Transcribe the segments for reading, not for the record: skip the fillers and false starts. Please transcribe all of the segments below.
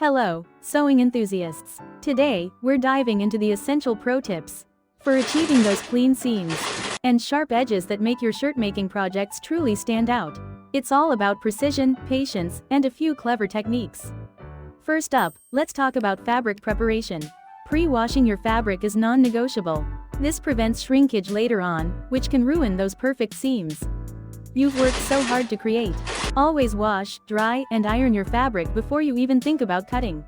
Hello, sewing enthusiasts. Today, we're diving into the essential pro tips for achieving those clean seams and sharp edges that make your shirt making projects truly stand out. It's all about precision, patience, and a few clever techniques. First up, let's talk about fabric preparation. Pre-washing your fabric is non-negotiable. This prevents shrinkage later on, which can ruin those perfect seams you've worked so hard to create. Always wash, dry, and iron your fabric before you even think about cutting.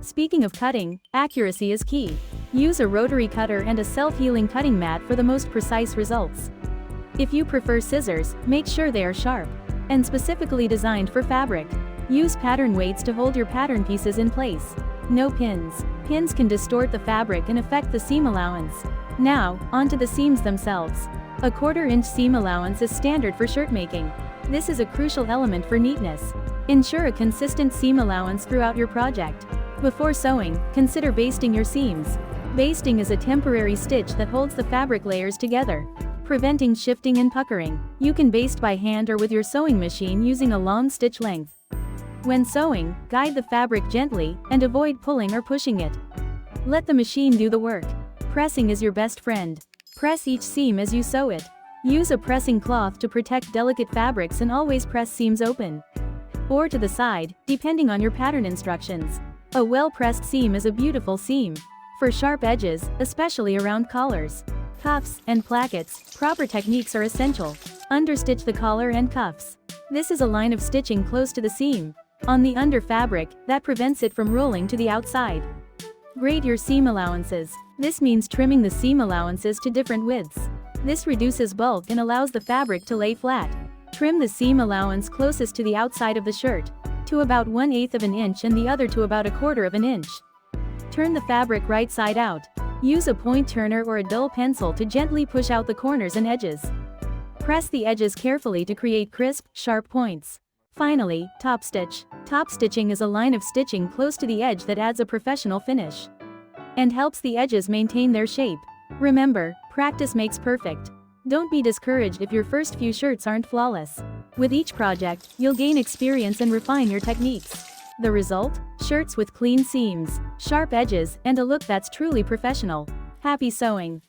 Speaking of cutting, accuracy is key. Use a rotary cutter and a self-healing cutting mat for the most precise results. If you prefer scissors, make sure they are sharp and specifically designed for fabric. Use pattern weights to hold your pattern pieces in place. No pins. Pins can distort the fabric and affect the seam allowance. Now, onto the seams themselves. A 1/4-inch seam allowance is standard for shirt making. This is a crucial element for neatness. Ensure a consistent seam allowance throughout your project. Before sewing, consider basting your seams. Basting is a temporary stitch that holds the fabric layers together, preventing shifting and puckering. You can baste by hand or with your sewing machine using a long stitch length. When sewing, guide the fabric gently and avoid pulling or pushing it. Let the machine do the work. Pressing is your best friend. Press each seam as you sew it. Use a pressing cloth to protect delicate fabrics and always press seams open or to the side, depending on your pattern instructions. A well-pressed seam is a beautiful seam. For sharp edges, especially around collars, cuffs, and plackets, proper techniques are essential. Understitch the collar and cuffs. This is a line of stitching close to the seam on the under fabric that prevents it from rolling to the outside. Grade your seam allowances. This means trimming the seam allowances to different widths. This reduces bulk and allows the fabric to lay flat. Trim the seam allowance closest to the outside of the shirt to about 1/8 of an inch and the other to about 1/4 of an inch. Turn the fabric right side out. Use a point turner or a dull pencil to gently push out the corners and edges. Press the edges carefully to create crisp, sharp points. Finally, top stitch. Top stitching is a line of stitching close to the edge that adds a professional finish and helps the edges maintain their shape. Remember, practice makes perfect. Don't be discouraged if your first few shirts aren't flawless. With each project, you'll gain experience and refine your techniques. The result? Shirts with clean seams, sharp edges, and a look that's truly professional. Happy sewing!